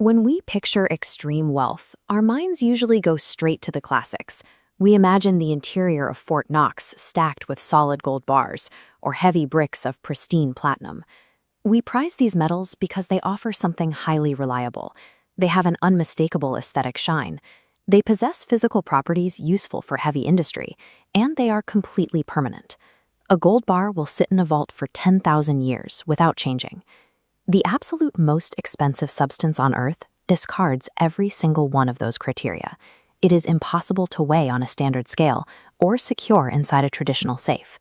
When we picture extreme wealth, our minds usually go straight to the classics. We imagine the interior of Fort Knox stacked with solid gold bars, or heavy bricks of pristine platinum. We prize these metals because they offer something highly reliable. They have an unmistakable aesthetic shine. They possess physical properties useful for heavy industry, and they are completely permanent. A gold bar will sit in a vault for 10,000 years without changing. The absolute most expensive substance on Earth discards every single one of those criteria. It is impossible to weigh on a standard scale or secure inside a traditional safe.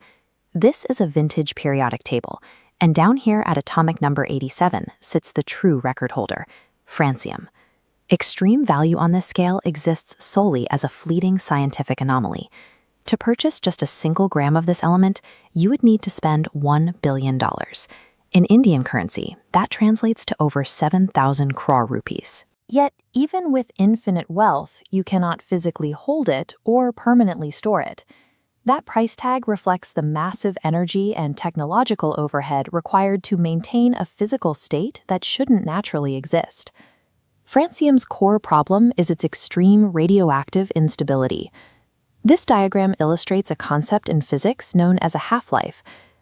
This is a vintage periodic table, and down here at atomic number 87 sits the true record holder, Francium. Extreme value on this scale exists solely as a fleeting scientific anomaly. To purchase just a single gram of this element, you would need to spend $1 billion. In Indian currency, that translates to over 7,000 crore rupees. Yet, even with infinite wealth, you cannot physically hold it or permanently store it. That price tag reflects the massive energy and technological overhead required to maintain a physical state that shouldn't naturally exist. Francium's core problem is its extreme radioactive instability. This diagram illustrates a concept in physics known as a half-life,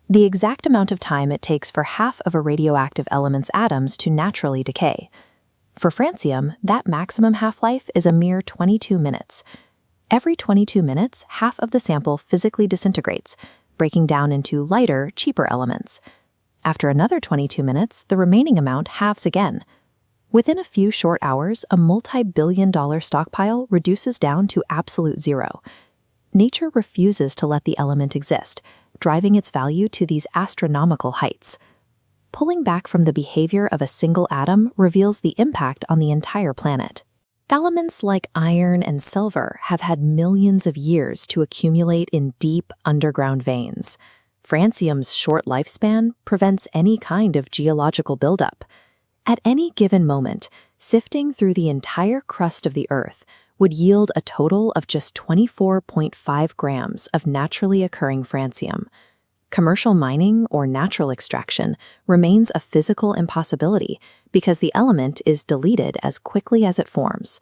the exact amount of time it takes for half of a radioactive element's atoms to naturally decay. For francium, that maximum half-life is a mere 22 minutes. Every 22 minutes, half of the sample physically disintegrates, breaking down into lighter, cheaper elements. After another 22 minutes, the remaining amount halves again. Within a few short hours, a multi-billion-dollar stockpile reduces down to absolute zero. Nature refuses to let the element exist, driving its value to these astronomical heights. Pulling back from the behavior of a single atom reveals the impact on the entire planet. Elements like iron and silver have had millions of years to accumulate in deep underground veins. Francium's short lifespan prevents any kind of geological buildup. At any given moment, sifting through the entire crust of the Earth would yield a total of just 24.5 grams of naturally occurring francium. Commercial mining or natural extraction remains a physical impossibility because the element is deleted as quickly as it forms.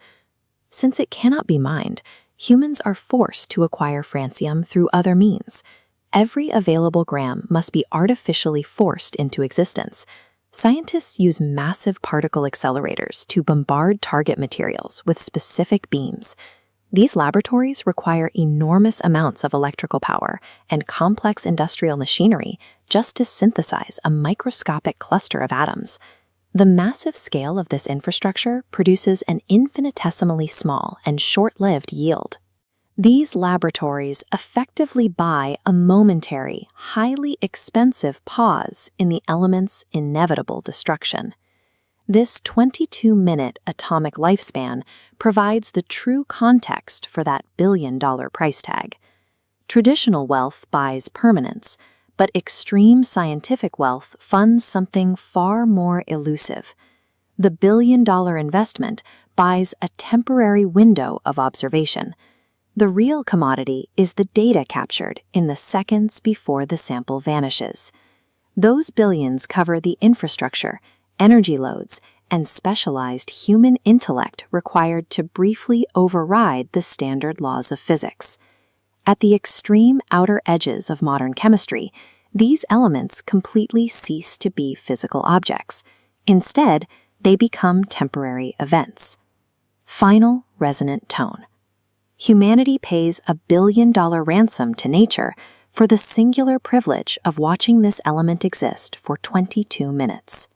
Since it cannot be mined, humans are forced to acquire francium through other means. Every available gram must be artificially forced into existence. Scientists use massive particle accelerators to bombard target materials with specific beams. These laboratories require enormous amounts of electrical power and complex industrial machinery just to synthesize a microscopic cluster of atoms. The massive scale of this infrastructure produces an infinitesimally small and short-lived yield. These laboratories effectively buy a momentary, highly expensive pause in the element's inevitable destruction. This 22-minute atomic lifespan provides the true context for that billion-dollar price tag. Traditional wealth buys permanence, but extreme scientific wealth funds something far more elusive. The billion-dollar investment buys a temporary window of observation. The real commodity is the data captured in the seconds before the sample vanishes. Those billions cover the infrastructure, energy loads, and specialized human intellect required to briefly override the standard laws of physics. At the extreme outer edges of modern chemistry, these elements completely cease to be physical objects. Instead, they become temporary events. Final resonant tone. Humanity pays a billion-dollar ransom to nature for the singular privilege of watching this element exist for 22 minutes.